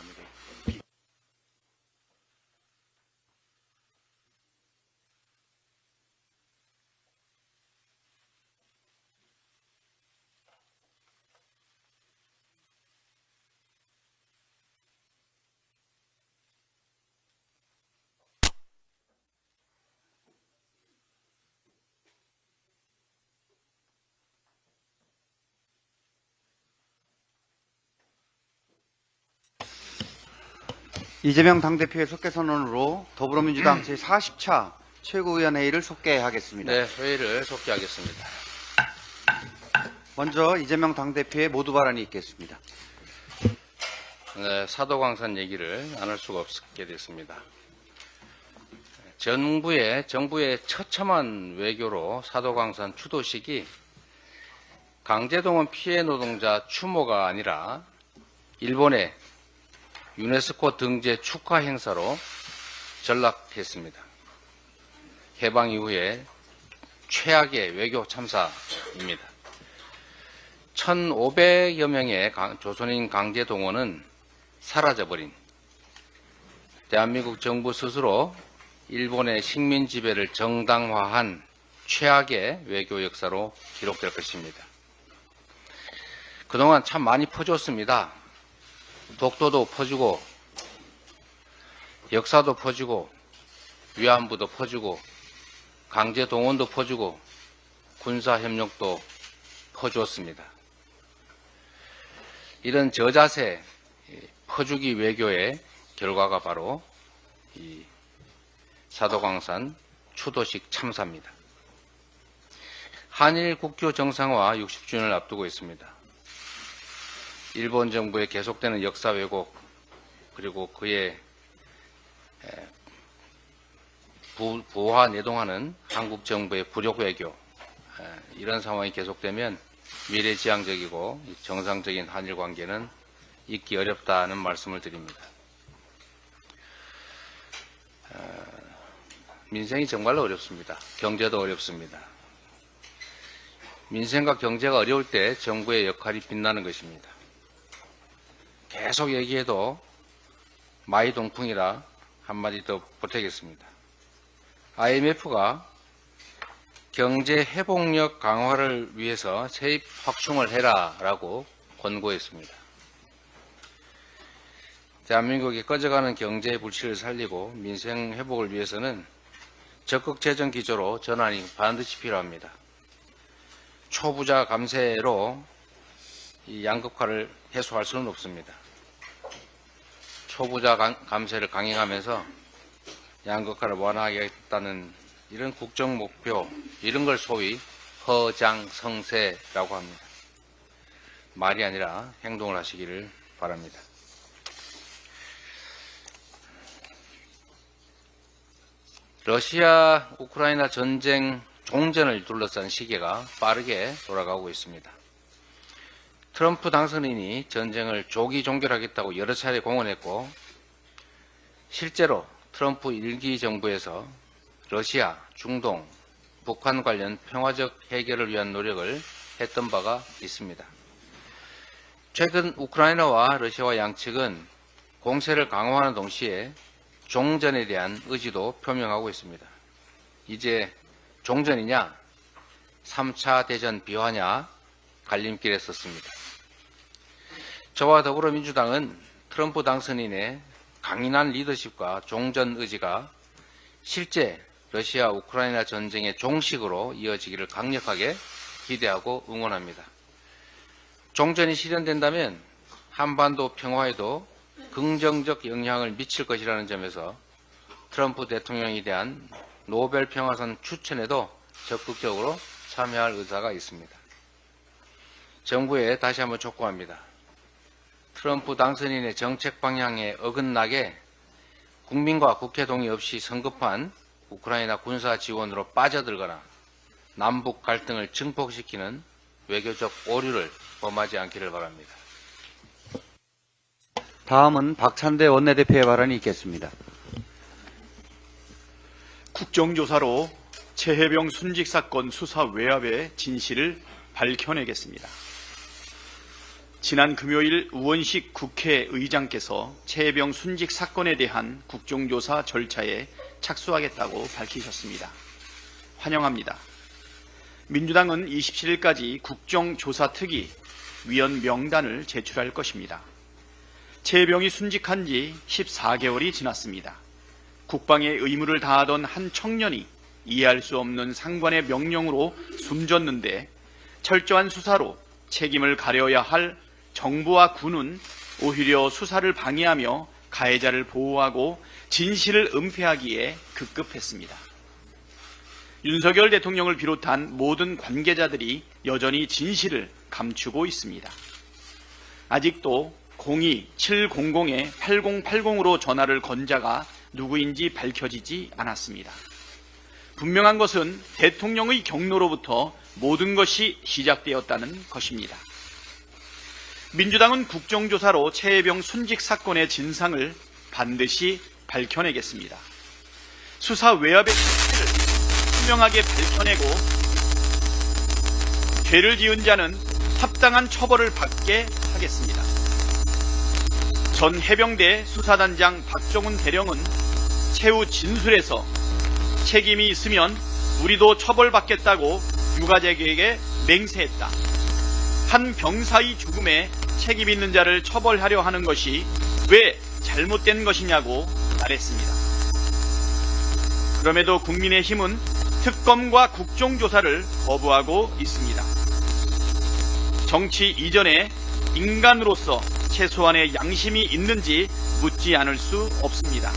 바랍니다. 이재명 당대표의 속개 선언으로 더불어민주당 제40차 최고위원회의를 속개하겠습니다. 네, 회의를 속개하겠습니다. 먼저 이재명 당대표의 모두 발언이 있겠습니다. 네, 사도광산 얘기를 안 할 수가 없게 됐습니다. 정부의 처참한 외교로 사도광산 추도식이 강제동원 피해 노동자 추모가 아니라 일본의 유네스코 등재 축하 행사로 전락했습니다. 해방 이후에 최악의 외교 참사입니다. 1,500여 명의 조선인 강제 동원은 사라져버린 대한민국 정부 스스로 일본의 식민 지배를 정당화한 최악의 외교 역사로 기록될 것입니다. 그동안 참 많이 퍼줬습니다. 독도도 퍼주고 역사도 퍼주고 위안부도 퍼주고 강제동원도 퍼주고 군사협력도 퍼주었습니다. 이런 저자세 퍼주기 외교의 결과가 바로 이 사도광산 추도식 참사입니다. 한일 국교 정상화 60주년을 앞두고 있습니다. 일본 정부의 계속되는 역사 왜곡 그리고 그의 부하 내동하는 한국 정부의 부력 외교 이런 상황이 계속되면 미래지향적이고 정상적인 한일 관계는 있기 어렵다는 말씀을 드립니다. 민생이 정말로 어렵습니다. 경제도 어렵습니다. 민생과 경제가 어려울 때 정부의 역할이 빛나는 것입니다. 계속 얘기해도 마이동풍이라 한마디 더 보태겠습니다. IMF가 경제 회복력 강화를 위해서 세입 확충을 해라라고 권고했습니다. 대한민국이 꺼져가는 경제 불씨를 살리고 민생 회복을 위해서는 적극 재정 기조로 전환이 반드시 필요합니다. 초부자 감세로 이 양극화를 해소할 수는 없습니다. 초부자 감세를 강행하면서 양극화를 완화하겠다는 이런 국정 목표, 이런 걸 소위 허장성세라고 합니다. 말이 아니라 행동을 하시기를 바랍니다. 러시아 우크라이나 전쟁 종전을 둘러싼 시계가 빠르게 돌아가고 있습니다. 트럼프 당선인이 전쟁을 조기 종결하겠다고 여러 차례 공언했고 실제로 트럼프 1기 정부에서 러시아, 중동, 북한 관련 평화적 해결을 위한 노력을 했던 바가 있습니다. 최근 우크라이나와 러시아와 양측은 공세를 강화하는 동시에 종전에 대한 의지도 표명하고 있습니다. 이제 종전이냐, 3차 대전 비화냐 갈림길에 섰습니다. 저와 더불어민주당은 트럼프 당선인의 강인한 리더십과 종전 의지가 실제 러시아 우크라이나 전쟁의 종식으로 이어지기를 강력하게 기대하고 응원합니다. 종전이 실현된다면 한반도 평화에도 긍정적 영향을 미칠 것이라는 점에서 트럼프 대통령에 대한 노벨 평화상 추천에도 적극적으로 참여할 의사가 있습니다. 정부에 다시 한번 촉구합니다. 트럼프 당선인의 정책 방향에 어긋나게 국민과 국회 동의 없이 성급한 우크라이나 군사 지원으로 빠져들거나 남북 갈등을 증폭시키는 외교적 오류를 범하지 않기를 바랍니다. 다음은 박찬대 원내대표의 발언이 있겠습니다. 국정조사로 최혜병 순직사건 수사 외압의 진실을 밝혀내겠습니다. 지난 금요일 우원식 국회의장께서 최혜병 순직 사건에 대한 국정조사 절차에 착수하겠다고 밝히셨습니다. 환영합니다. 민주당은 27일까지 국정조사특위 위원 명단을 제출할 것입니다. 최혜병이 순직한 지 14개월이 지났습니다. 국방의 의무를 다하던 한 청년이 이해할 수 없는 상관의 명령으로 숨졌는데 철저한 수사로 책임을 가려야 할 정부와 군은 오히려 수사를 방해하며 가해자를 보호하고 진실을 은폐하기에 급급했습니다. 윤석열 대통령을 비롯한 모든 관계자들이 여전히 진실을 감추고 있습니다. 아직도 02-700-8080으로 전화를 건 자가 누구인지 밝혀지지 않았습니다. 분명한 것은 대통령의 경로로부터 모든 것이 시작되었다는 것입니다. 민주당은 국정조사로 최혜병 순직 사건의 진상을 반드시 밝혀내겠습니다. 수사 외압의 실체를 투명하게 밝혀내고 죄를 지은 자는 합당한 처벌을 받게 하겠습니다. 전 해병대 수사단장 박정훈 대령은 최후 진술에서 책임이 있으면 우리도 처벌받겠다고 유가족에게 맹세했다. 한 병사의 죽음에 책임 있는 자를 처벌하려 하는 것이 왜 잘못된 것이냐고 말했습니다. 그럼에도 국민의힘은 특검과 국정조사를 거부하고 있습니다. 정치 이전에 인간으로서 최소한의 양심이 있는지 묻지 않을 수 없습니다.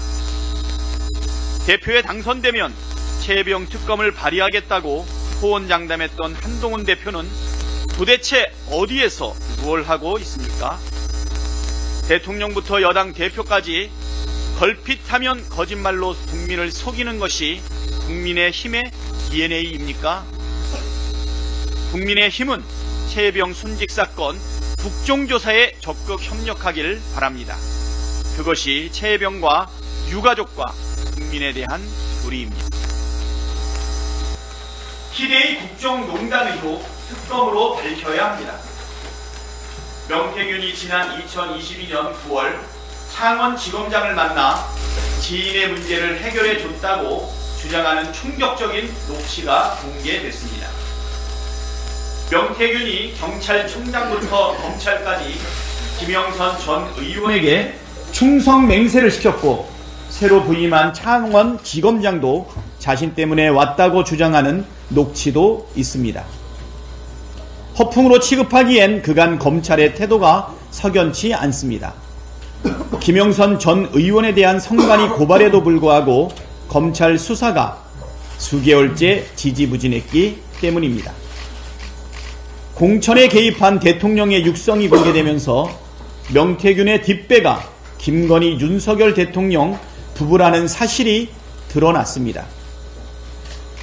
대표에 당선되면 최혜병 특검을 발의하겠다고 호언장담했던 한동훈 대표는 도대체 어디에서 무엇을 하고 있습니까? 대통령부터 여당 대표까지 걸핏하면 거짓말로 국민을 속이는 것이 국민의힘의 DNA입니까? 국민의힘은 최혜병 순직 사건 국정조사에 적극 협력하기를 바랍니다. 그것이 최혜병과 유가족과 국민에 대한 도리입니다. 희대의 국정농단 의혹 특검으로 밝혀야 합니다. 명태균이 지난 2022년 9월 창원지검장을 만나 지인의 문제를 해결해 줬다고 주장하는 충격적인 녹취가 공개됐습니다. 명태균이 경찰청장부터 검찰까지 김영선 전 의원에게 충성 맹세를 시켰고 새로 부임한 창원지검장도 자신 때문에 왔다고 주장하는 녹취도 있습니다. 허풍으로 취급하기엔 그간 검찰의 태도가 석연치 않습니다. 김영선 전 의원에 대한 성관이 고발에도 불구하고 검찰 수사가 수개월째 지지부진했기 때문입니다. 공천에 개입한 대통령의 육성이 공개되면서 명태균의 뒷배가 김건희, 윤석열 대통령 부부라는 사실이 드러났습니다.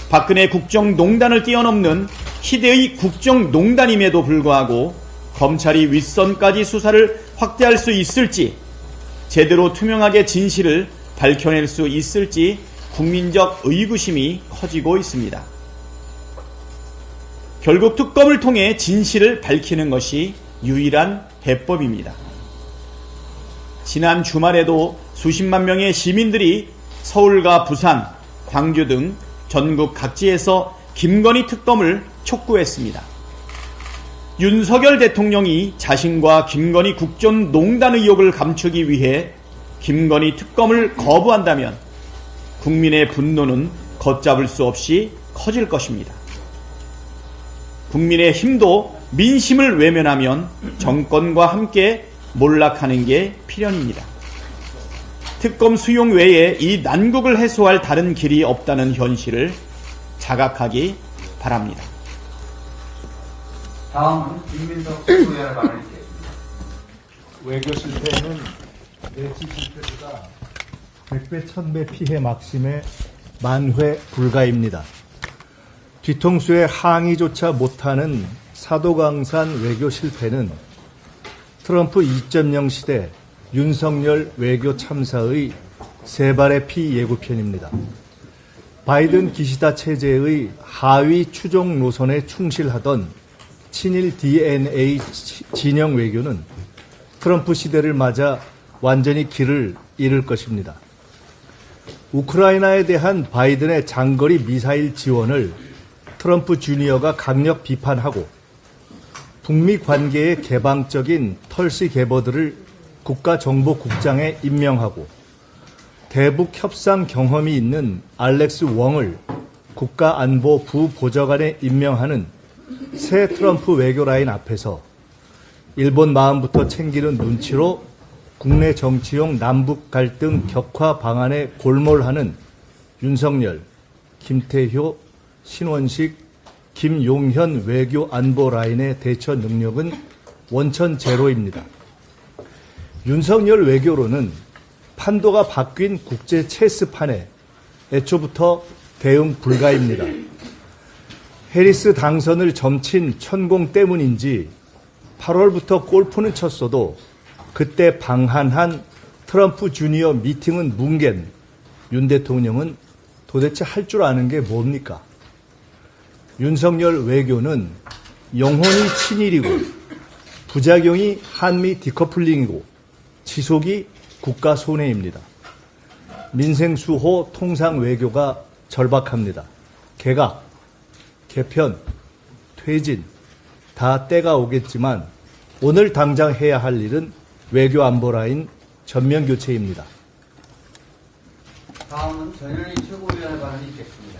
박근혜 국정농단을 뛰어넘는 희대의 국정농단임에도 불구하고 검찰이 윗선까지 수사를 확대할 수 있을지, 제대로 투명하게 진실을 밝혀낼 수 있을지 국민적 의구심이 커지고 있습니다. 결국 특검을 통해 진실을 밝히는 것이 유일한 해법입니다. 지난 주말에도 수십만 명의 시민들이 서울과 부산, 광주 등 전국 각지에서 김건희 특검을 촉구했습니다. 윤석열 대통령이 자신과 김건희 국정농단 의혹을 감추기 위해 김건희 특검을 거부한다면 국민의 분노는 걷잡을 수 없이 커질 것입니다. 국민의힘도 민심을 외면하면 정권과 함께 몰락하는 게 필연입니다. 특검 수용 외에 이 난국을 해소할 다른 길이 없다는 현실을 자각하기 바랍니다. 다음은 김민석 의원의 발언이 있겠습니다. 외교 실패는 내치 실패보다 100배 1000배 피해 막심의 만회 불가입니다. 뒤통수에 항의조차 못하는 사도강산 외교 실패는 트럼프 2.0 시대 윤석열 외교 참사의 세 발의 피 예고편입니다. 바이든 기시다 체제의 하위 추종 노선에 충실하던 친일 DNA 진영 외교는 트럼프 시대를 맞아 완전히 길을 잃을 것입니다. 우크라이나에 대한 바이든의 장거리 미사일 지원을 트럼프 주니어가 강력 비판하고 북미 관계의 개방적인 털시 개버들을 국가정보국장에 임명하고 대북 협상 경험이 있는 알렉스 웡을 국가안보 부보좌관에 임명하는 새 트럼프 외교 라인 앞에서 일본 마음부터 챙기는 눈치로 국내 정치용 남북 갈등 격화 방안에 골몰하는 윤석열, 김태효, 신원식, 김용현 외교 안보 라인의 대처 능력은 원천 제로입니다. 윤석열 외교로는 판도가 바뀐 국제 체스판에 애초부터 대응 불가입니다. 해리스 당선을 점친 천공 때문인지 8월부터 골프는 쳤어도 그때 방한한 트럼프 주니어 미팅은 뭉갠 윤 대통령은 도대체 할 줄 아는 게 뭡니까? 윤석열 외교는 영혼이 친일이고 부작용이 한미 디커플링이고 지속이 국가 손해입니다. 민생수호 통상 외교가 절박합니다. 개각, 개편, 퇴진 다 때가 오겠지만 오늘 당장 해야 할 일은 외교 안보 라인 전면 교체입니다. 다음은 전현희 최고위원의 발언이 있겠습니다.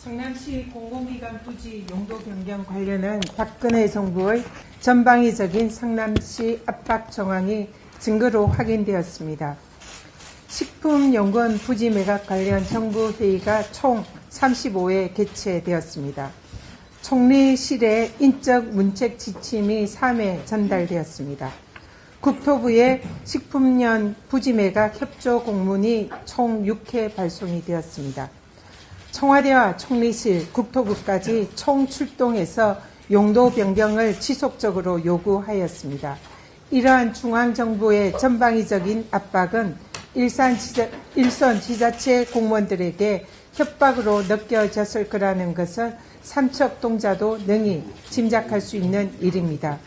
성남시 공공기관 부지 용도 변경 관련한 박근혜 정부의 전방위적인 성남시 압박 정황이 증거로 확인되었습니다. 식품연구원 부지 매각 관련 정부 회의가 총 35회 개최되었습니다. 총리실에 인적 문책 지침이 3회 전달되었습니다. 국토부에 식품연 부지 매각 협조 공문이 총 6회 발송이 되었습니다. 청와대와 총리실, 국토부까지 총 출동해서 용도 변경을 지속적으로 요구하였습니다. 이러한 중앙정부의 전방위적인 압박은 일선 지자체 공무원들에게 협박으로 느껴졌을 거라는 것을 삼척동자도 능히 짐작할 수 있는 일입니다.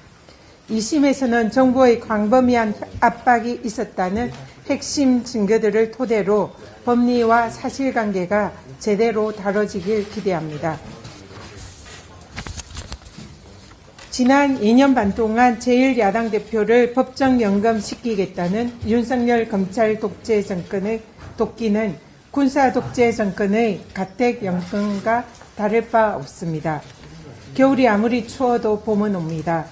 2심에서는 정부의 광범위한 압박이 있었다는 핵심 증거들을 토대로 법리와 사실관계가 제대로 다뤄지길 기대합니다. 지난 2년 반 동안 제1야당 대표를 법정 연금시키겠다는 윤석열 검찰 독재 정권의 도끼는 군사 독재 정권의 가택 연금과 다를 바 없습니다. 겨울이 아무리 추워도 봄은 옵니다.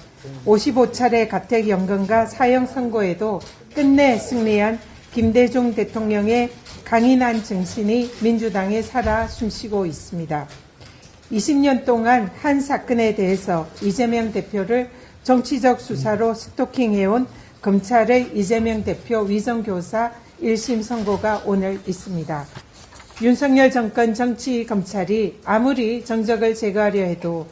55차례 가택 연금과 사형 선고에도 끝내 승리한 김대중 대통령의 강인한 정신이 민주당에 살아 숨쉬고 있습니다. 20년 동안 한 사건에 대해서 이재명 대표를 정치적 수사로 스토킹해온 검찰의 이재명 대표 위정교사 1심 선고가 오늘 있습니다. 윤석열 정권 정치검찰이 아무리 정적을 제거하려 해도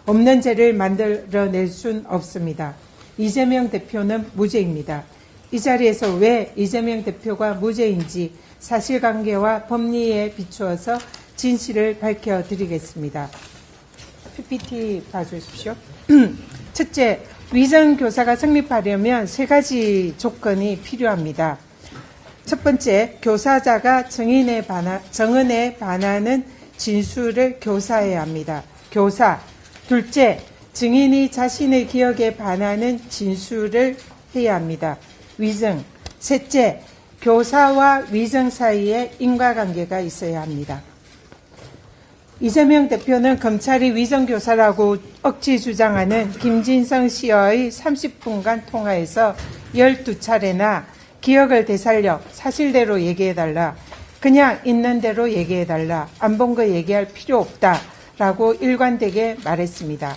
없는 죄를 만들어낼 순 없습니다. 이재명 대표는 무죄입니다. 이 자리에서 왜 이재명 대표가 무죄인지 사실관계와 법리에 비추어서 진실을 밝혀드리겠습니다. PPT 봐주십시오. 첫째, 위정교사가 성립하려면 3가지 조건이 필요합니다. 첫 번째, 교사자가 정은에 반하는 진술을 교사해야 합니다. 교사. 둘째, 증인이 자신의 기억에 반하는 진술을 해야 합니다. 위정. 셋째, 교사와 위정 사이에 인과관계가 있어야 합니다. 이재명 대표는 검찰이 위정교사라고 억지 주장하는 김진성 씨와의 30분간 통화에서 12차례나 기억을 되살려 사실대로 얘기해달라, 그냥 있는 대로 얘기해달라, 안 본 거 얘기할 필요 없다라고 일관되게 말했습니다.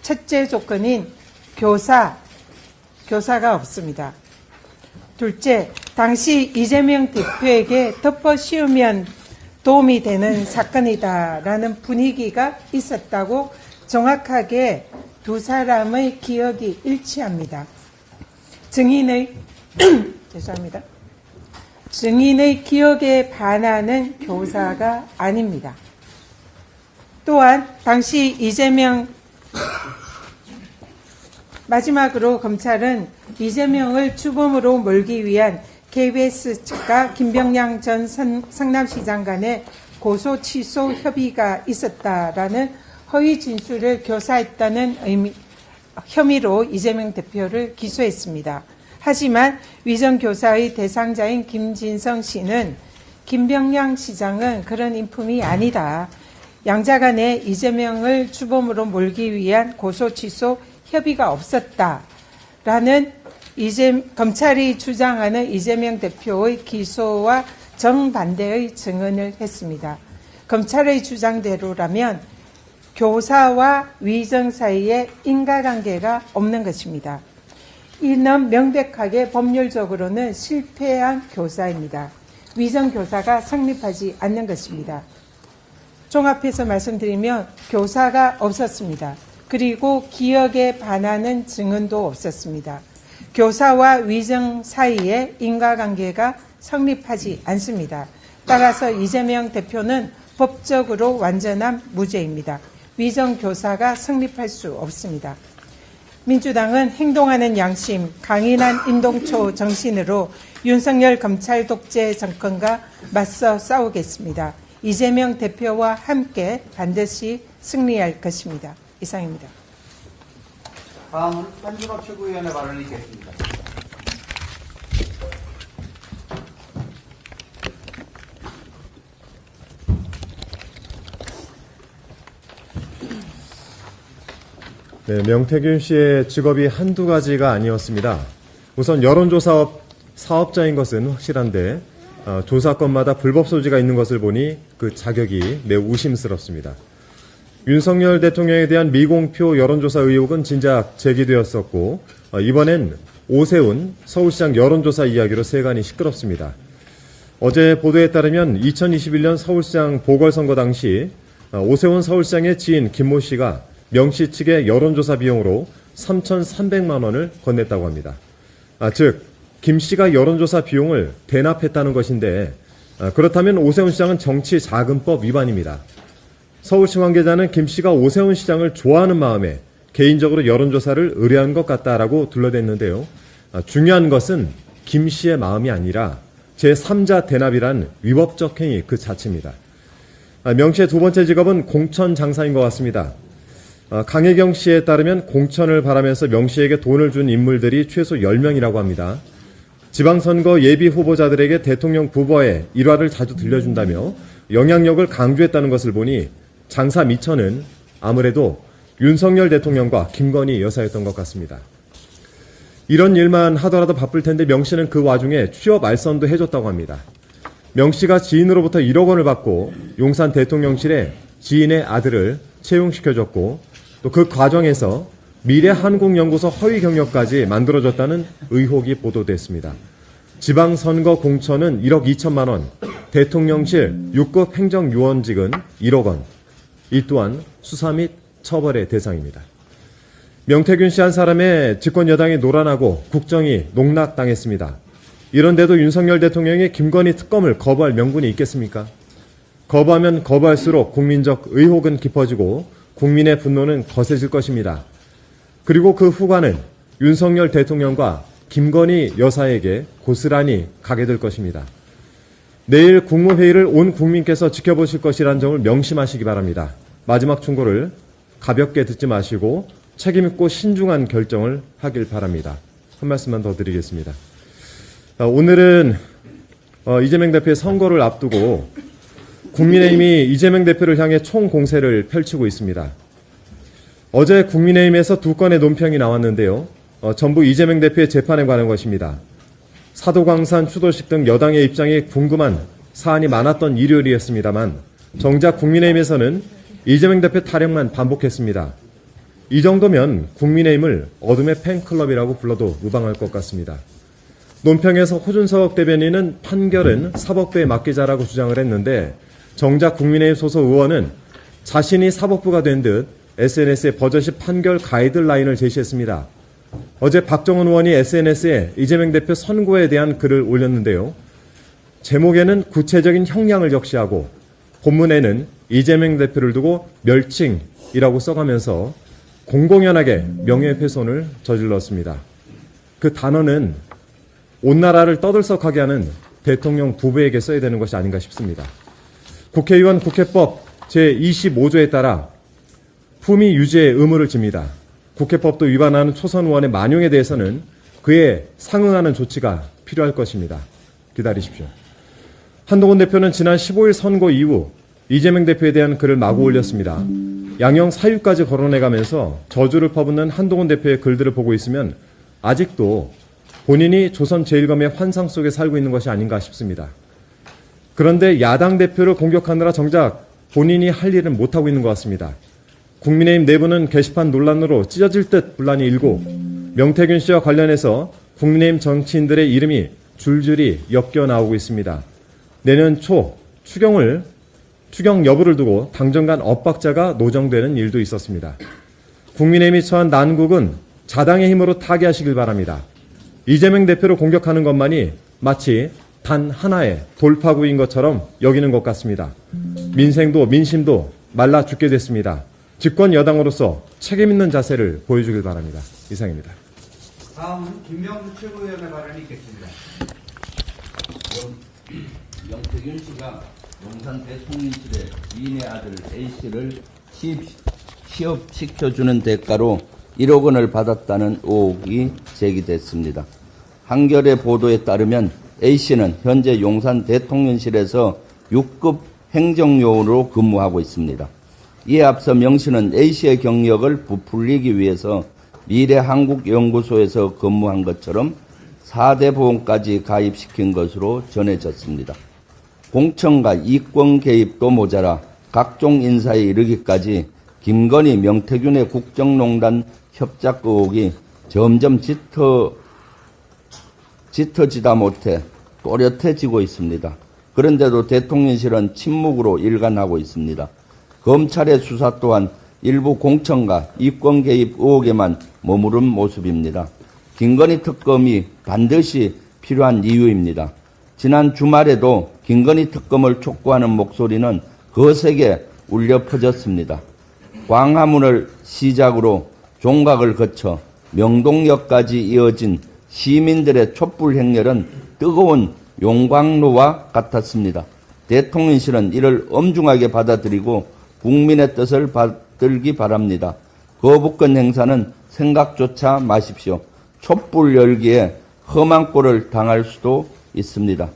첫째 조건인 교사가 없습니다. 둘째, 당시 이재명 대표에게 덮어 씌우면 도움이 되는 사건이다라는 분위기가 있었다고 정확하게 두 사람의 기억이 일치합니다. 증인의 증인의 기억에 반하는 교사가 아닙니다. 또한 당시 이재명 마지막으로 검찰은 이재명을 주범으로 몰기 위한 KBS 측과 김병량 전 성남시장 간의 고소 취소 협의가 있었다라는 허위 진술을 교사했다는 혐의로 이재명 대표를 기소했습니다. 하지만 위정교사의 대상자인 김진성 씨는 김병량 시장은 그런 인품이 아니다. 양자 간에 이재명을 주범으로 몰기 위한 고소 취소 협의가 없었다라는 검찰이 주장하는 이재명 대표의 기소와 정반대의 증언을 했습니다. 검찰의 주장대로라면 교사와 위정 사이에 인과관계가 없는 것입니다. 이는 명백하게 법률적으로는 실패한 교사입니다. 위정 교사가 성립하지 않는 것입니다. 종합해서 말씀드리면 교사가 없었습니다. 그리고 기억에 반하는 증언도 없었습니다. 교사와 위정 사이에 인과관계가 성립하지 않습니다. 따라서 이재명 대표는 법적으로 완전한 무죄입니다. 위정 교사가 성립할 수 없습니다. 민주당은 행동하는 양심, 강인한 인동초 정신으로 윤석열 검찰 독재 정권과 맞서 싸우겠습니다. 이재명 대표와 함께 반드시 승리할 것입니다. 이상입니다. 다음은 한준호 최고위원의 발언을 읽겠습니다. 네, 명태균 씨의 직업이 한두 가지가 아니었습니다. 우선 여론조사 사업자인 것은 확실한데 조사건마다 불법 소지가 있는 것을 보니 그 자격이 매우 의심스럽습니다. 윤석열 대통령에 대한 미공표 여론조사 의혹은 진작 제기되었었고 이번엔 오세훈 서울시장 여론조사 이야기로 세간이 시끄럽습니다. 어제 보도에 따르면 2021년 서울시장 보궐선거 당시 오세훈 서울시장의 지인 김모 씨가 명씨 측의 여론조사 비용으로 3,300만 원을 건넸다고 합니다. 즉 김 씨가 여론조사 비용을 대납했다는 것인데 그렇다면 오세훈 시장은 정치자금법 위반입니다. 서울시 관계자는 김 씨가 오세훈 시장을 좋아하는 마음에 개인적으로 여론조사를 의뢰한 것 같다라고 둘러댔는데요. 중요한 것은 김 씨의 마음이 아니라 제3자 대납이란 위법적 행위 그 자체입니다. 명 씨의 두 번째 직업은 공천 장사인 것 같습니다. 강혜경 씨에 따르면 공천을 바라면서 명 씨에게 돈을 준 인물들이 최소 10명이라고 합니다. 지방선거 예비 후보자들에게 대통령 후보의 일화를 자주 들려준다며 영향력을 강조했다는 것을 보니 장사 미천은 아무래도 윤석열 대통령과 김건희 여사였던 것 같습니다. 이런 일만 하더라도 바쁠 텐데 명 씨는 그 와중에 취업 알선도 해줬다고 합니다. 명 씨가 지인으로부터 1억 원을 받고 용산 대통령실에 지인의 아들을 채용시켜줬고 또 그 과정에서 미래한국연구소 허위 경력까지 만들어졌다는 의혹이 보도됐습니다. 지방선거 공천은 1억 2천만 원, 대통령실 6급 행정요원직은 1억 원. 이 또한 수사 및 처벌의 대상입니다. 명태균 씨 한 사람의 집권여당이 노란하고 국정이 농락당했습니다. 이런데도 윤석열 대통령이 김건희 특검을 거부할 명분이 있겠습니까? 거부하면 거부할수록 국민적 의혹은 깊어지고 국민의 분노는 거세질 것입니다. 그리고 그 후과는 윤석열 대통령과 김건희 여사에게 고스란히 가게 될 것입니다. 내일 국무회의를 온 국민께서 지켜보실 것이라는 점을 명심하시기 바랍니다. 마지막 충고를 가볍게 듣지 마시고 책임있고 신중한 결정을 하길 바랍니다. 한 말씀만 더 드리겠습니다. 오늘은 이재명 대표의 선거를 앞두고 국민의힘이 이재명 대표를 향해 총공세를 펼치고 있습니다. 어제 국민의힘에서 두 건의 논평이 나왔는데요. 전부 이재명 대표의 재판에 관한 것입니다. 사도광산 추도식 등 여당의 입장이 궁금한 사안이 많았던 일요일이었습니다만 정작 국민의힘에서는 이재명 대표 타령만 반복했습니다. 이 정도면 국민의힘을 어둠의 팬클럽이라고 불러도 무방할 것 같습니다. 논평에서 호준석 대변인은 판결은 사법부에 맡기자라고 주장을 했는데 정작 국민의힘 소속 의원은 자신이 사법부가 된 듯 SNS에 버젓이 판결 가이드라인을 제시했습니다. 어제 박정원 의원이 SNS에 이재명 대표 선고에 대한 글을 올렸는데요. 제목에는 구체적인 형량을 적시하고 본문에는 이재명 대표를 두고 멸칭이라고 써가면서 공공연하게 명예훼손을 저질렀습니다. 그 단어는 온 나라를 떠들썩하게 하는 대통령 부부에게 써야 되는 것이 아닌가 싶습니다. 국회의원 국회법 제25조에 따라 품위 유지의 의무를 집니다. 국회법도 위반하는 초선 의원의 만용에 대해서는 그에 상응하는 조치가 필요할 것입니다. 기다리십시오. 한동훈 대표는 지난 15일 선거 이후 이재명 대표에 대한 글을 마구 올렸습니다. 양형 사유까지 거론해가면서 저주를 퍼붓는 한동훈 대표의 글들을 보고 있으면 아직도 본인이 조선 제1검의 환상 속에 살고 있는 것이 아닌가 싶습니다. 그런데 야당 대표를 공격하느라 정작 본인이 할 일은 못하고 있는 것 같습니다. 국민의힘 내부는 게시판 논란으로 찢어질 듯 분란이 일고 명태균 씨와 관련해서 국민의힘 정치인들의 이름이 줄줄이 엮여 나오고 있습니다. 내년 초 추경 여부를 두고 당정 간 엇박자가 노정되는 일도 있었습니다. 국민의힘이 처한 난국은 자당의 힘으로 타개하시길 바랍니다. 이재명 대표를 공격하는 것만이 마치 단 하나의 돌파구인 것처럼 여기는 것 같습니다. 민생도 민심도 말라 죽게 됐습니다. 집권 여당으로서 책임 있는 자세를 보여주길 바랍니다. 이상입니다. 다음은 김명수 최고위원의 발언이 있겠습니다. 명태균 씨가 용산 대통령실에 지인의 아들 A씨를 취업시켜주는 대가로 1억 원을 받았다는 의혹이 제기됐습니다. 한겨레 보도에 따르면 A씨는 현재 용산 대통령실에서 6급 행정요원으로 근무하고 있습니다. 이에 앞서 명씨는 A씨의 경력을 부풀리기 위해서 미래한국연구소에서 근무한 것처럼 4대 보험까지 가입시킨 것으로 전해졌습니다. 공천과 이권 개입도 모자라 각종 인사에 이르기까지 김건희, 명태균의 국정농단 협작 의혹이 점점 짙어지다 못해 또렷해지고 있습니다. 그런데도 대통령실은 침묵으로 일관하고 있습니다. 검찰의 수사 또한 일부 공천과 이권 개입 의혹에만 머무른 모습입니다. 김건희 특검이 반드시 필요한 이유입니다. 지난 주말에도 김건희 특검을 촉구하는 목소리는 거세게 울려 퍼졌습니다. 광화문을 시작으로 종각을 거쳐 명동역까지 이어진 시민들의 촛불 행렬은 뜨거운 용광로와 같았습니다. 대통령실은 이를 엄중하게 받아들이고 국민의 뜻을 받들기 바랍니다. 거부권 행사는 생각조차 마십시오. 촛불 열기에 험한 꼴을 당할 수도 있습니다.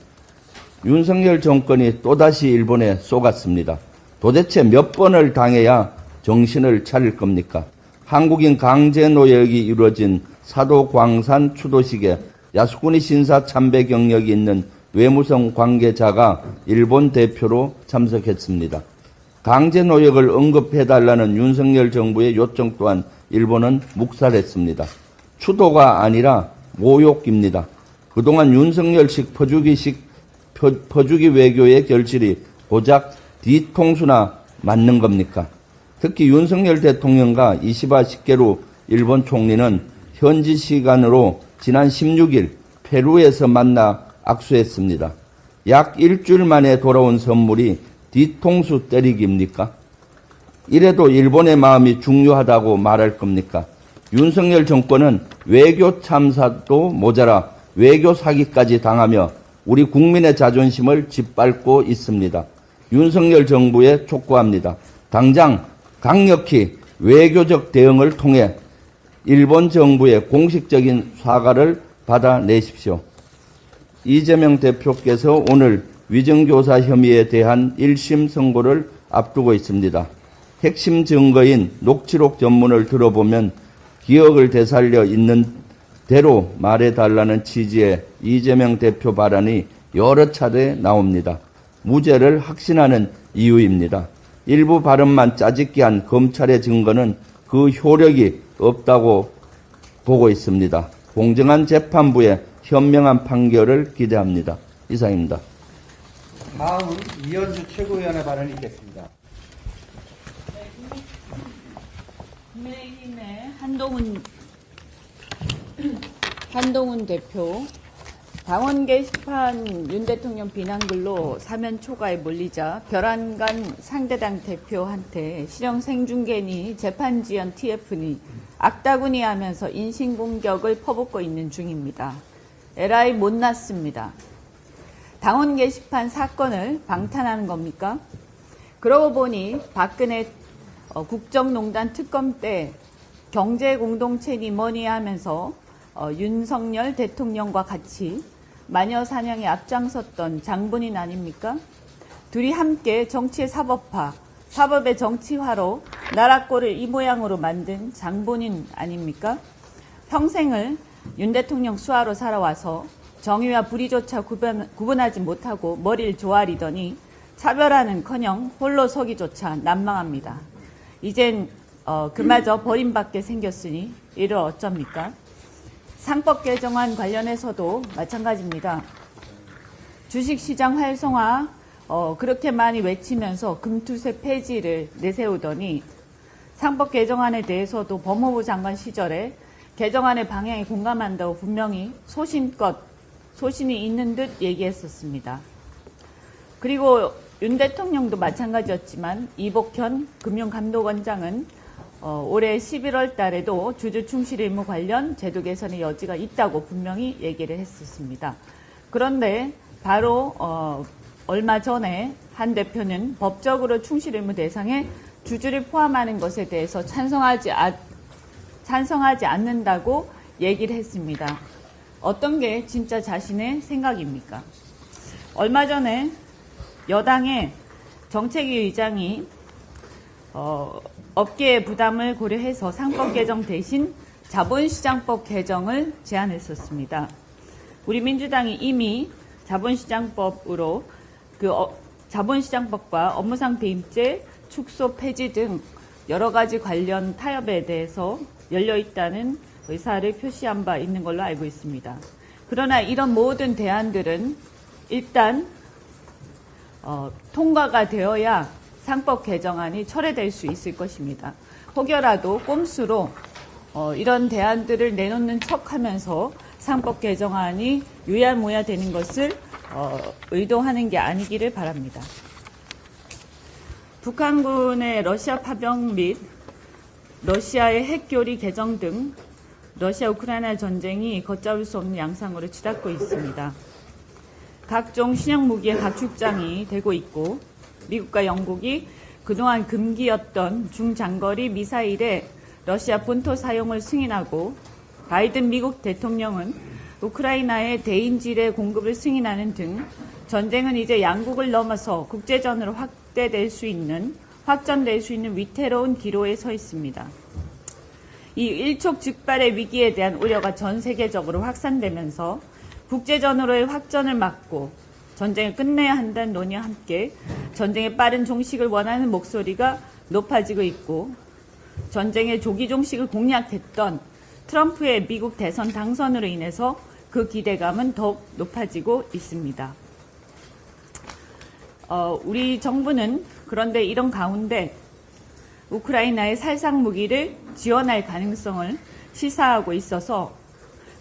윤석열 정권이 또다시 일본에 쏘갔습니다. 도대체 몇 번을 당해야 정신을 차릴 겁니까? 한국인 강제 노역이 이루어진 사도 광산 추도식에 야스쿠니 신사 참배 경력이 있는 외무성 관계자가 일본 대표로 참석했습니다. 강제 노역을 언급해달라는 윤석열 정부의 요청 또한 일본은 묵살했습니다. 추도가 아니라 모욕입니다. 그동안 윤석열식 퍼주기 외교의 결실이 고작 뒤통수나 맞는 겁니까? 특히 윤석열 대통령과 이시바 시게루 일본 총리는 현지 시간으로 지난 16일 페루에서 만나 악수했습니다. 약 일주일 만에 돌아온 선물이 뒤통수 때리기입니까? 이래도 일본의 마음이 중요하다고 말할 겁니까? 윤석열 정권은 외교 참사도 모자라 외교 사기까지 당하며 우리 국민의 자존심을 짓밟고 있습니다. 윤석열 정부에 촉구합니다. 당장 강력히 외교적 대응을 통해 일본 정부의 공식적인 사과를 받아내십시오. 이재명 대표께서 오늘 위정교사 혐의에 대한 1심 선고를 앞두고 있습니다. 핵심 증거인 녹취록 전문을 들어보면 기억을 되살려 있는 대로 말해달라는 취지의 이재명 대표 발언이 여러 차례 나옵니다. 무죄를 확신하는 이유입니다. 일부 발언만 짜집기 한 검찰의 증거는 그 효력이 없다고 보고 있습니다. 공정한 재판부의 현명한 판결을 기대합니다. 이상입니다. 다음은 이현주 최고위원의 발언이 있겠습니다. 국민의힘의 한동훈 대표, 당원 게시판 윤 대통령 비난글로 사면 초과에 몰리자 별안간 상대당 대표한테 실형 생중계니 재판 지연 TF니 악다구니 하면서 인신공격을 퍼붓고 있는 중입니다. 에라이 못났습니다. 당원 게시판 사건을 방탄하는 겁니까? 그러고 보니 박근혜 국정농단 특검 때 경제공동체니 뭐니 하면서 윤석열 대통령과 같이 마녀 사냥에 앞장섰던 장본인 아닙니까? 둘이 함께 정치의 사법화, 사법의 정치화로 나라 꼴을 이 모양으로 만든 장본인 아닙니까? 평생을 윤 대통령 수하로 살아와서 정의와 불의조차 구분하지 못하고 머리를 조아리더니 차별하는커녕 홀로 서기조차 난망합니다. 이젠 그마저 버림받게 생겼으니 이를 어쩝니까? 상법 개정안 관련해서도 마찬가지입니다. 주식시장 활성화 그렇게 많이 외치면서 금투세 폐지를 내세우더니 상법 개정안에 대해서도 법무부 장관 시절에 개정안의 방향에 공감한다고 분명히 소신이 있는 듯 얘기했었습니다. 그리고 윤 대통령도 마찬가지였지만 이복현 금융감독원장은 올해 11월 달에도 주주 충실 의무 관련 제도 개선의 여지가 있다고 분명히 얘기를 했었습니다. 그런데 바로 얼마 전에 한 대표는 법적으로 충실 의무 대상에 주주를 포함하는 것에 대해서 찬성하지 않는다고 얘기를 했습니다. 어떤 게 진짜 자신의 생각입니까? 얼마 전에 여당의 정책위 의장이 업계의 부담을 고려해서 상법 개정 대신 자본시장법 개정을 제안했었습니다. 우리 민주당이 이미 자본시장법으로 자본시장법과 업무상 배임죄, 축소 폐지 등 여러 가지 관련 타협에 대해서 열려 있다는 의사를 표시한 바 있는 걸로 알고 있습니다. 그러나 이런 모든 대안들은 일단 통과가 되어야 상법 개정안이 철회될 수 있을 것입니다. 혹여라도 꼼수로 이런 대안들을 내놓는 척하면서 상법 개정안이 유야무야 되는 것을 의도하는 게 아니기를 바랍니다. 북한군의 러시아 파병 및 러시아의 핵교리 개정 등 러시아 우크라이나 전쟁이 걷잡을 수 없는 양상으로 치닫고 있습니다. 각종 신형 무기의 가축장이 되고 있고 미국과 영국이 그동안 금기였던 중장거리 미사일의 러시아 본토 사용을 승인하고 바이든 미국 대통령은 우크라이나의 대인지뢰 공급을 승인하는 등 전쟁은 이제 양국을 넘어서 국제전으로 확대될 수 있는 확전될 수 있는 위태로운 기로에 서 있습니다. 이 일촉즉발의 위기에 대한 우려가 전 세계적으로 확산되면서 국제전으로의 확전을 막고 전쟁을 끝내야 한다는 논의와 함께 전쟁의 빠른 종식을 원하는 목소리가 높아지고 있고 전쟁의 조기 종식을 공약했던 트럼프의 미국 대선 당선으로 인해서 그 기대감은 더욱 높아지고 있습니다. 우리 정부는 그런데 이런 가운데 우크라이나의 살상 무기를 지원할 가능성을 시사하고 있어서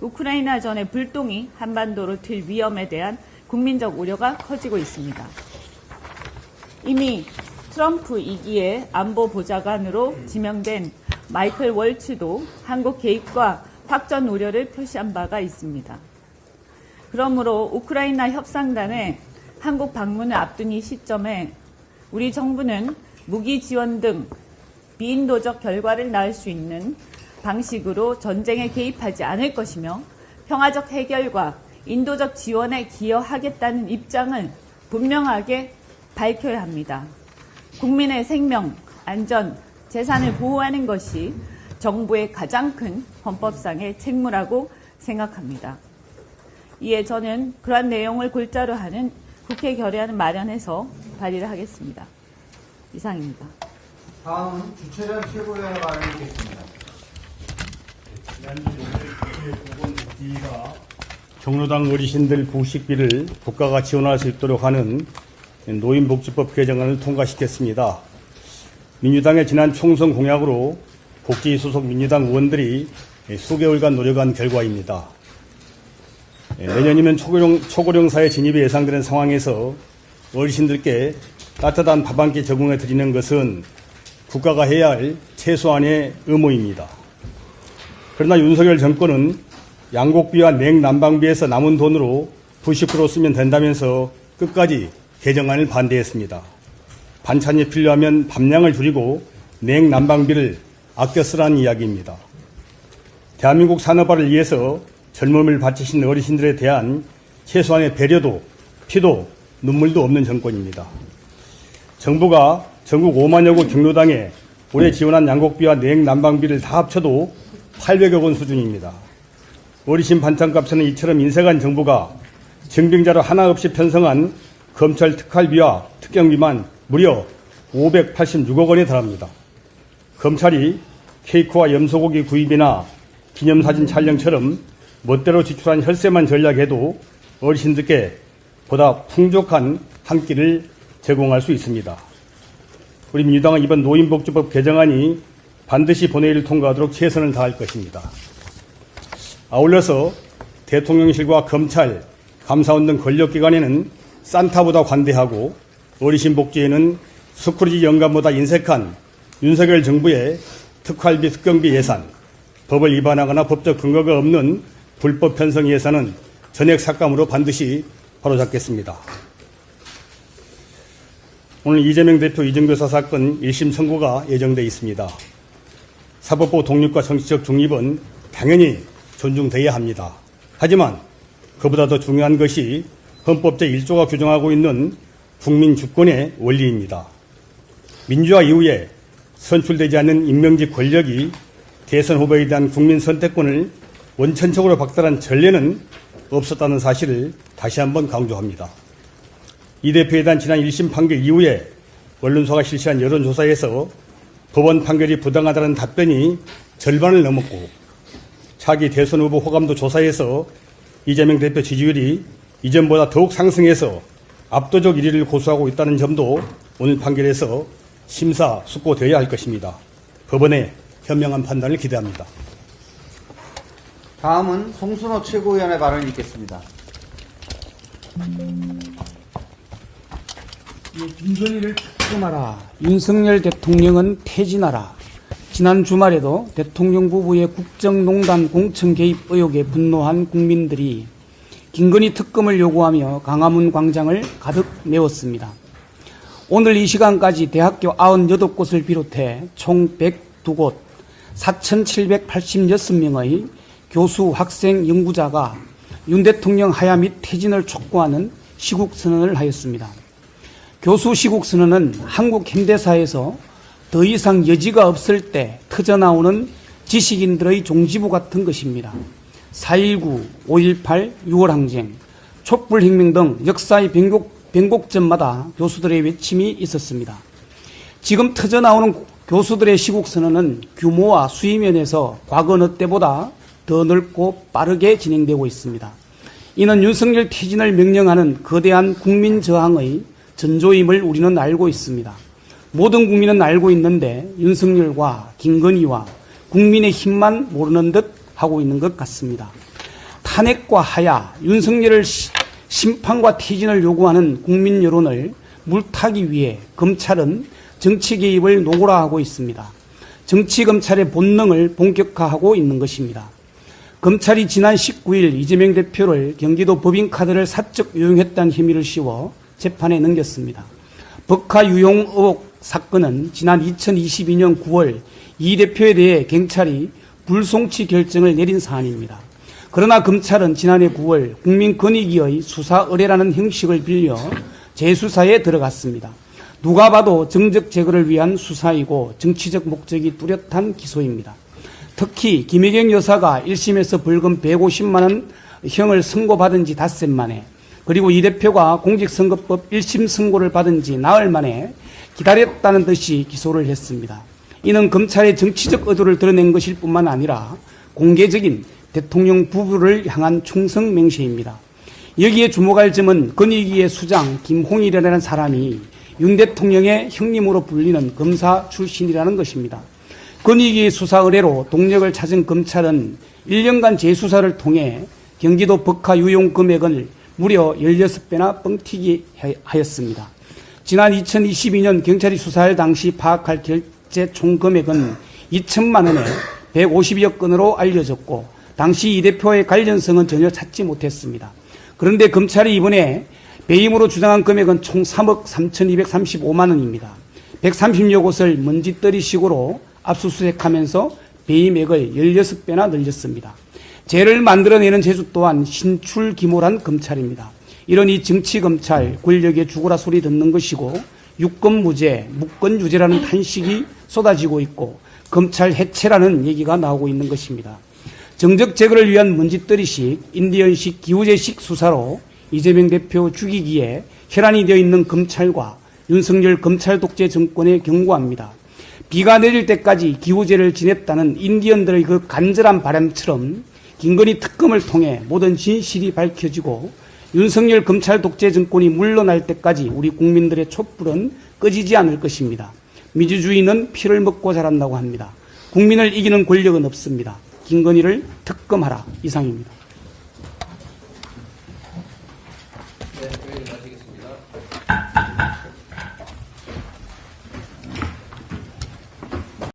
우크라이나 전의 불똥이 한반도로 튈 위험에 대한 국민적 우려가 커지고 있습니다. 이미 트럼프 2기의 안보 보좌관으로 지명된 마이클 월츠도 한국 개입과 확전 우려를 표시한 바가 있습니다. 그러므로 우크라이나 협상단의 한국 방문을 앞둔 이 시점에 우리 정부는 무기 지원 등 비인도적 결과를 낳을 수 있는 방식으로 전쟁에 개입하지 않을 것이며 평화적 해결과 인도적 지원에 기여하겠다는 입장을 분명하게 밝혀야 합니다. 국민의 생명, 안전, 재산을 보호하는 것이 정부의 가장 큰 헌법상의 책무라고 생각합니다. 이에 저는 그러한 내용을 골자로 하는 국회 결의안을 마련해서 발의를 하겠습니다. 이상입니다. 다음은 주최련 최고위원의 발언이 있겠습니다. 종로당 어르신들 부식비를 국가가 지원할 수 있도록 하는 노인복지법 개정안을 통과시켰습니다. 민주당의 지난 총선 공약으로 복지 소속 민주당 의원들이 수개월간 노력한 결과입니다. 내년이면 초고령사회 진입이 예상되는 상황에서 어르신들께 따뜻한 밥 한 끼 제공해 드리는 것은 국가가 해야 할 최소한의 의무입니다. 그러나 윤석열 정권은 양곡비와 냉난방비에서 남은 돈으로 90% 쓰면 된다면서 끝까지 개정안을 반대했습니다. 반찬이 필요하면 밥량을 줄이고 냉난방비를 아껴 쓰라는 이야기입니다. 대한민국 산업화를 위해서 젊음을 바치신 어르신들에 대한 최소한의 배려도 피도 눈물도 없는 정권입니다. 정부가 전국 5만여 구 경로당에 올해 지원한 양곡비와 냉난방비를 다 합쳐도 800억 원 수준입니다. 어르신 반찬값에는 이처럼 인색한 정부가 증빙자료 하나 없이 편성한 검찰 특활비와 특경비만 무려 586억 원에 달합니다. 검찰이 케이크와 염소고기 구입이나 기념사진 촬영처럼 멋대로 지출한 혈세만 전략해도 어르신들께 보다 풍족한 한 끼를 제공할 수 있습니다. 우리 민주당은 이번 노인복지법 개정안이 반드시 본회의를 통과하도록 최선을 다할 것입니다. 아울러서 대통령실과 검찰, 감사원 등 권력기관에는 산타보다 관대하고 어르신 복지에는 스크루지 영감보다 인색한 윤석열 정부의 특활비, 특경비 예산, 법을 위반하거나 법적 근거가 없는 불법 편성 예산은 전액 삭감으로 반드시 바로잡겠습니다. 오늘 이재명 대표 이정교사 사건 1심 선고가 예정돼 있습니다. 사법부 독립과 정치적 중립은 당연히 존중돼야 합니다. 하지만 그보다 더 중요한 것이 헌법 제1조가 규정하고 있는 국민 주권의 원리입니다. 민주화 이후에 선출되지 않는 임명직 권력이 대선 후보에 대한 국민 선택권을 원천적으로 박탈한 전례는 없었다는 사실을 다시 한번 강조합니다. 이 대표에 대한 지난 1심 판결 이후에 언론사가 실시한 여론조사에서 법원 판결이 부당하다는 답변이 절반을 넘었고 차기 대선 후보 호감도 조사에서 이재명 대표 지지율이 이전보다 더욱 상승해서 압도적 1위를 고수하고 있다는 점도 오늘 판결에서 심사숙고되어야 할 것입니다. 법원의 현명한 판단을 기대합니다. 다음은 송순호 최고위원의 발언이 있겠습니다. 김건희를 특검하라. 윤석열 대통령은 퇴진하라. 지난 주말에도 대통령 부부의 국정농단 공천 개입 의혹에 분노한 국민들이 김건희 특검을 요구하며 광화문 광장을 가득 메웠습니다. 오늘 이 시간까지 대학교 98곳을 비롯해 총 102곳 4,786명의 교수, 학생, 연구자가 윤 대통령 하야 및 퇴진을 촉구하는 시국선언을 하였습니다. 교수 시국선언은 한국 현대사에서 더 이상 여지가 없을 때 터져나오는 지식인들의 종지부 같은 것입니다. 4.19, 5.18, 6월항쟁, 촛불혁명 등 역사의 변곡점마다 교수들의 외침이 있었습니다. 지금 터져나오는 교수들의 시국선언은 규모와 수위면에서 과거 어느 때보다 더 넓고 빠르게 진행되고 있습니다. 이는 윤석열 퇴진을 명령하는 거대한 국민 저항의 전조임을 우리는 알고 있습니다. 모든 국민은 알고 있는데 윤석열과 김건희와 국민의 힘만 모르는 듯 하고 있는 것 같습니다. 탄핵과 하야, 윤석열을 심판과 퇴진을 요구하는 국민 여론을 물타기 위해 검찰은 정치 개입을 노골화하고 있습니다. 정치 검찰의 본능을 본격화하고 있는 것입니다. 검찰이 지난 19일 이재명 대표를 경기도 법인카드를 사적 유용했다는 혐의를 씌워 재판에 넘겼습니다. 법카 유용 의혹 사건은 지난 2022년 9월 이 대표에 대해 경찰이 불송치 결정을 내린 사안입니다. 그러나 검찰은 지난해 9월 국민권익위의 수사 의뢰라는 형식을 빌려 재수사에 들어갔습니다. 누가 봐도 정적 제거를 위한 수사이고 정치적 목적이 뚜렷한 기소입니다. 특히 김혜경 여사가 1심에서 벌금 150만 원 형을 선고받은 지 닷새 만에, 그리고 이 대표가 공직선거법 1심 선고를 받은 지 나흘 만에 기다렸다는 듯이 기소를 했습니다. 이는 검찰의 정치적 의도를 드러낸 것일 뿐만 아니라 공개적인 대통령 부부를 향한 충성 맹세입니다. 여기에 주목할 점은 권익위의 수장 김홍일이라는 사람이 윤 대통령의 형님으로 불리는 검사 출신이라는 것입니다. 권익위의 수사 의뢰로 동력을 찾은 검찰은 1년간 재수사를 통해 경기도 법카 유용 금액을 무려 16배나 뻥튀기 하였습니다. 지난 2022년 경찰이 수사할 당시 파악할 결제 총 금액은 2천만 원에 150여 건으로 알려졌고 당시 이 대표의 관련성은 전혀 찾지 못했습니다. 그런데 검찰이 이번에 배임으로 주장한 금액은 총 3억 3,235만 원입니다. 130여 곳을 먼지떨이식으로 압수수색하면서 배임액을 16배나 늘렸습니다. 죄를 만들어내는 재주 또한 신출기몰한 검찰입니다. 이러니 정치검찰, 권력의 죽어라 소리 듣는 것이고 유권무죄, 무권유죄라는 탄식이 쏟아지고 있고 검찰 해체라는 얘기가 나오고 있는 것입니다. 정적 제거를 위한 먼지떨이식, 인디언식, 기우제식 수사로 이재명 대표 죽이기에 혈안이 되어 있는 검찰과 윤석열 검찰 독재 정권에 경고합니다. 비가 내릴 때까지 기우제를 지냈다는 인디언들의 그 간절한 바람처럼 김건희 특검을 통해 모든 진실이 밝혀지고 윤석열 검찰 독재 정권이 물러날 때까지 우리 국민들의 촛불은 꺼지지 않을 것입니다. 민주주의는 피를 먹고 자란다고 합니다. 국민을 이기는 권력은 없습니다. 김건희를 특검하라. 이상입니다.